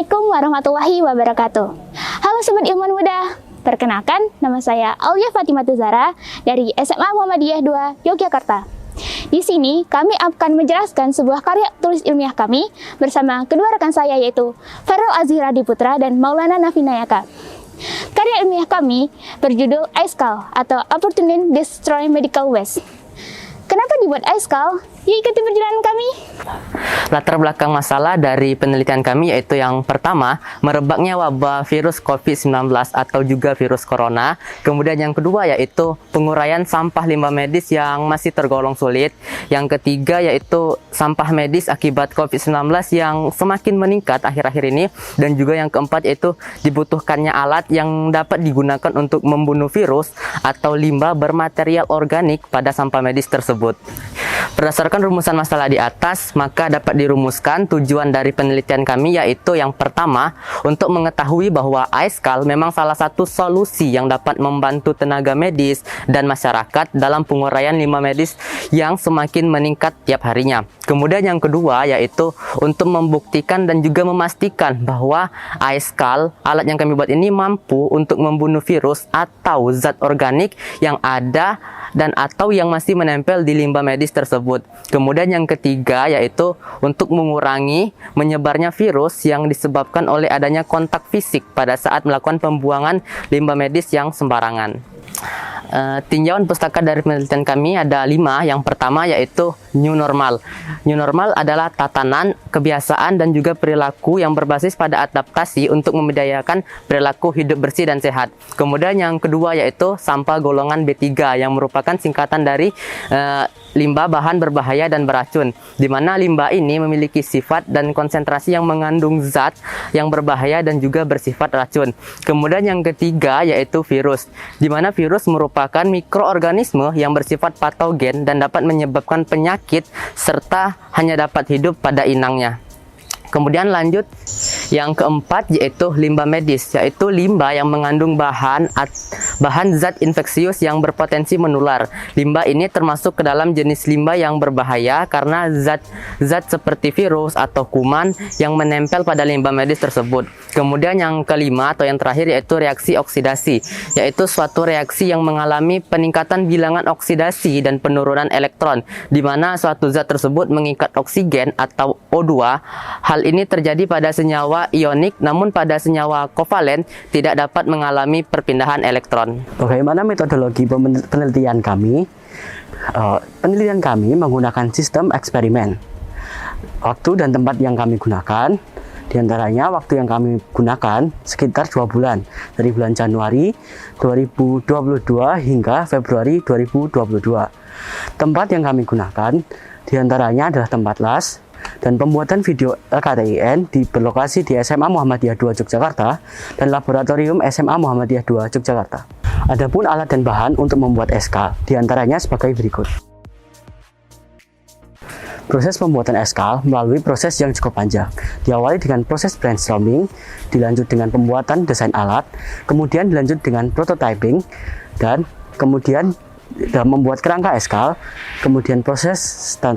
Assalamualaikum warahmatullahi wabarakatuh. Halo Sobat Ilmuwan Muda, perkenalkan nama saya Aulia Fatimah Zahra dari SMA Muhammadiyah 2 Yogyakarta. Di sini kami akan menjelaskan sebuah karya tulis ilmiah kami bersama kedua rekan saya yaitu Farel Azhira Diputra dan Maulana Nafinayaka. Karya ilmiah kami berjudul iSkull atau Opportunity Destroy Medical Waste. Kenapa dibuat iSkull? Yuk ikuti perjalanan kami. Latar belakang masalah dari penelitian kami yaitu yang pertama, merebaknya wabah virus COVID-19 atau juga virus corona. Kemudian yang kedua yaitu penguraian sampah limbah medis yang masih tergolong sulit. Yang ketiga yaitu sampah medis akibat COVID-19 yang semakin meningkat akhir-akhir ini. Dan juga yang keempat yaitu dibutuhkannya alat yang dapat digunakan untuk membunuh virus atau limbah bermaterial organik pada sampah medis tersebut. Berdasarkan rumusan masalah di atas, maka dapat dirumuskan tujuan dari penelitian kami yaitu yang pertama, untuk mengetahui bahwa iSkull memang salah satu solusi yang dapat membantu tenaga medis dan masyarakat dalam penguraian limbah medis yang semakin meningkat tiap harinya. Kemudian yang kedua yaitu untuk membuktikan dan juga memastikan bahwa iSkull, alat yang kami buat ini mampu untuk membunuh virus atau zat organik yang ada dan atau yang masih menempel di limbah medis tersebut. Kemudian yang ketiga yaitu untuk mengurangi menyebarnya virus yang disebabkan oleh adanya kontak fisik pada saat melakukan pembuangan limbah medis yang sembarangan. Tinjauan pustaka dari penelitian kami ada 5. Yang pertama yaitu new normal. New normal adalah tatanan, kebiasaan dan juga perilaku yang berbasis pada adaptasi untuk membidayakan perilaku hidup bersih dan sehat. Kemudian yang kedua yaitu sampah golongan B3 yang merupakan singkatan dari limbah bahan berbahaya dan beracun, di mana limbah ini memiliki sifat dan konsentrasi yang mengandung zat yang berbahaya dan juga bersifat racun. Kemudian yang ketiga yaitu virus, di mana virus merupakan mikroorganisme yang bersifat patogen dan dapat menyebabkan penyakit serta hanya dapat hidup pada inangnya. Kemudian lanjut yang keempat yaitu limbah medis, yaitu limbah yang mengandung bahan zat infeksius yang berpotensi menular. Limbah ini termasuk ke dalam jenis limbah yang berbahaya karena zat seperti virus atau kuman yang menempel pada limbah medis tersebut. Kemudian yang kelima atau yang terakhir yaitu reaksi oksidasi, yaitu suatu reaksi yang mengalami peningkatan bilangan oksidasi dan penurunan elektron, di mana suatu zat tersebut mengikat oksigen atau O2. Hal ini terjadi pada senyawa ionik, namun pada senyawa kovalen tidak dapat mengalami perpindahan elektron. Bagaimana metodologi penelitian kami? Penelitian kami menggunakan sistem eksperimen. Waktu dan tempat yang kami gunakan, diantaranya waktu yang kami gunakan sekitar 2 bulan, dari bulan Januari 2022 hingga Februari 2022. Tempat yang kami gunakan diantaranya adalah tempat las, dan pembuatan video LKTIN berlokasi di SMA Muhammadiyah 2 Yogyakarta dan Laboratorium SMA Muhammadiyah 2 Yogyakarta. Adapun alat dan bahan untuk membuat iSkull diantaranya sebagai berikut. Proses pembuatan iSkull melalui proses yang cukup panjang. Diawali dengan proses brainstorming, dilanjut dengan pembuatan desain alat, kemudian dilanjut dengan prototyping, dan kemudian membuat kerangka iSkull, kemudian proses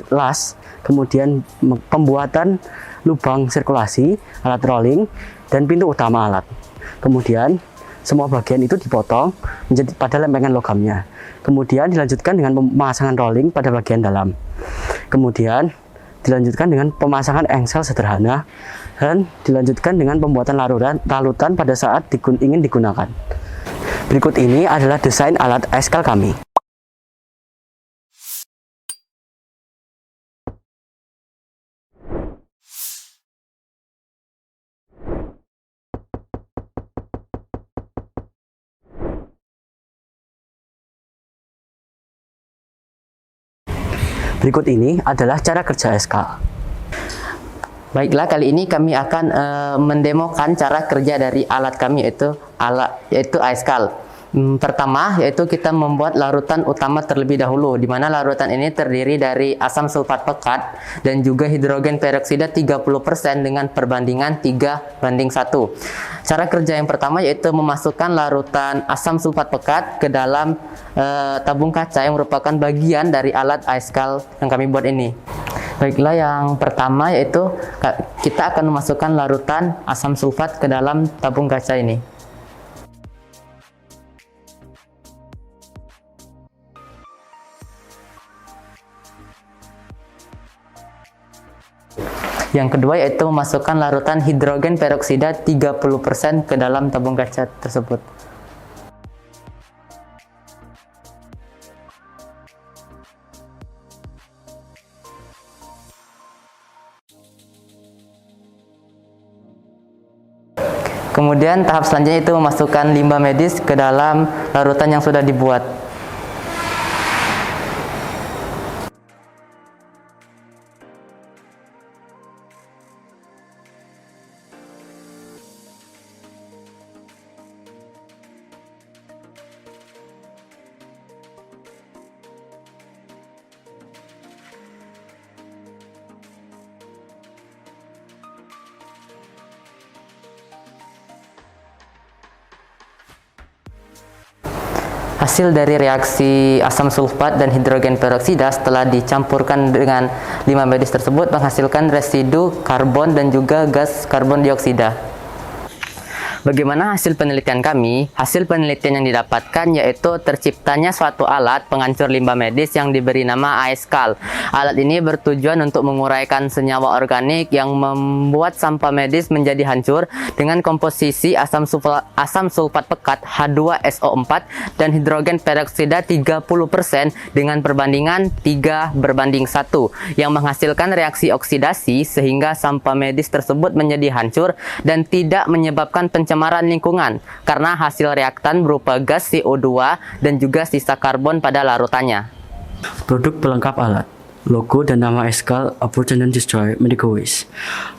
las, kemudian pembuatan lubang sirkulasi, alat rolling, dan pintu utama alat. Kemudian semua bagian itu dipotong menjadi pada lempengan logamnya. Kemudian dilanjutkan dengan pemasangan rolling pada bagian dalam. Kemudian dilanjutkan dengan pemasangan engsel sederhana, dan dilanjutkan dengan pembuatan larutan pada saat ingin digunakan. Berikut ini adalah desain alat iSkull kami. Berikut ini adalah cara kerja iSkull. Baiklah, kali ini kami akan mendemokan cara kerja dari alat kami yaitu iSkull. Pertama yaitu kita membuat larutan utama terlebih dahulu, di mana larutan ini terdiri dari asam sulfat pekat dan juga hidrogen peroksida 30% dengan perbandingan 3:1. Cara kerja yang pertama yaitu memasukkan larutan asam sulfat pekat ke dalam tabung kaca yang merupakan bagian dari alat iSkull yang kami buat ini. Baiklah, yang pertama yaitu kita akan memasukkan larutan asam sulfat ke dalam tabung kaca ini. Yang kedua yaitu memasukkan larutan hidrogen peroksida 30% ke dalam tabung kaca tersebut. Kemudian tahap selanjutnya itu memasukkan limbah medis ke dalam larutan yang sudah dibuat. Hasil dari reaksi asam sulfat dan hidrogen peroksida setelah dicampurkan dengan limbah medis tersebut menghasilkan residu karbon dan juga gas karbon dioksida. Bagaimana hasil penelitian kami? Hasil penelitian yang didapatkan yaitu terciptanya suatu alat penghancur limbah medis yang diberi nama AESCAL. Alat ini bertujuan untuk menguraikan senyawa organik yang membuat sampah medis menjadi hancur dengan komposisi asam sulfat pekat H2SO4 dan hidrogen peroksida 30% dengan perbandingan 3:1 yang menghasilkan reaksi oksidasi sehingga sampah medis tersebut menjadi hancur dan tidak menyebabkan pencemaran lingkungan karena hasil reaktan berupa gas CO2 dan juga sisa karbon pada larutannya. Produk pelengkap alat. Logo dan nama AESCAL Absorption and Destroy Medical Waste.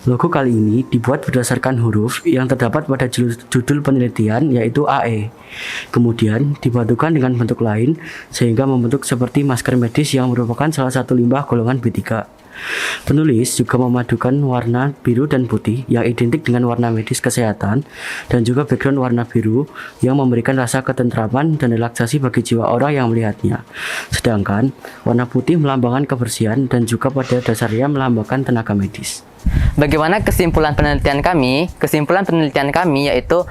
Logo kali ini dibuat berdasarkan huruf yang terdapat pada judul penelitian yaitu AE. Kemudian dipadukan dengan bentuk lain sehingga membentuk seperti masker medis yang merupakan salah satu limbah golongan B3. Penulis juga memadukan warna biru dan putih yang identik dengan warna medis kesehatan dan juga background warna biru yang memberikan rasa ketentraman dan relaksasi bagi jiwa orang yang melihatnya. Sedangkan warna putih melambangkan kebersihan dan juga pada dasarnya melambangkan tenaga medis. Bagaimana kesimpulan penelitian kami? Kesimpulan penelitian kami yaitu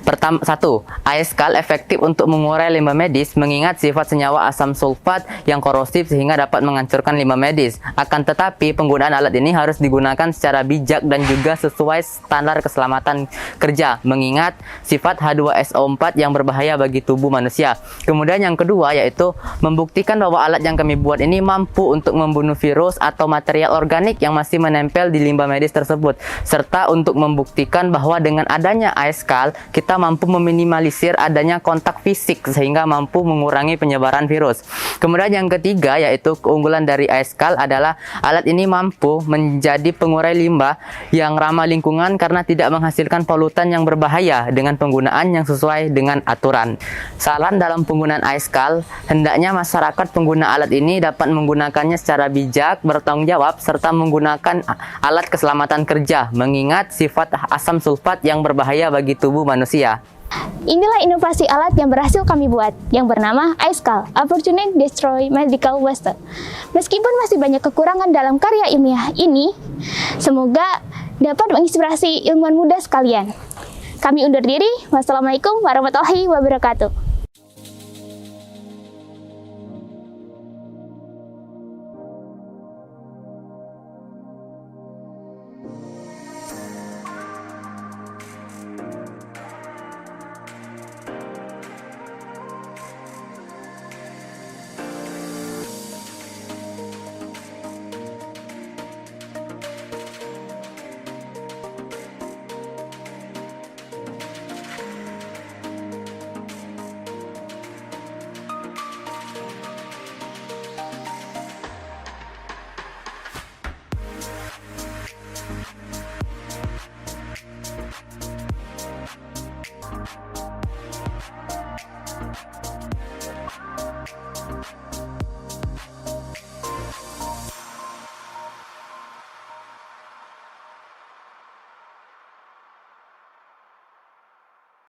pertama, 1. AESCAL efektif untuk mengurai limbah medis mengingat sifat senyawa asam sulfat yang korosif sehingga dapat menghancurkan limbah medis. Akan tetapi penggunaan alat ini harus digunakan secara bijak dan juga sesuai standar keselamatan kerja mengingat sifat H2SO4 yang berbahaya bagi tubuh manusia. Kemudian yang kedua yaitu membuktikan bahwa alat yang kami buat ini mampu untuk membunuh virus atau material organik yang masih menempel di limbah medis tersebut, serta untuk membuktikan bahwa dengan adanya AESCAL kita mampu meminimalisir adanya kontak fisik sehingga mampu mengurangi penyebaran virus. Kemudian yang ketiga yaitu keunggulan dari AESCAL adalah alat ini mampu menjadi pengurai limbah yang ramah lingkungan karena tidak menghasilkan polutan yang berbahaya dengan penggunaan yang sesuai dengan aturan. Saran dalam penggunaan AESCAL, hendaknya masyarakat pengguna alat ini dapat menggunakannya secara bijak, bertanggung jawab, serta menggunakan alat keselamatan kerja mengingat sifat asam sulfat yang berbahaya bagi tubuh manusia. Inilah inovasi alat yang berhasil kami buat, yang bernama AESCAL, Absorption and Destroy Medical Waste. Meskipun masih banyak kekurangan dalam karya ilmiah ini, semoga dapat menginspirasi ilmuwan muda sekalian. Kami undur diri. Wassalamualaikum warahmatullahi wabarakatuh.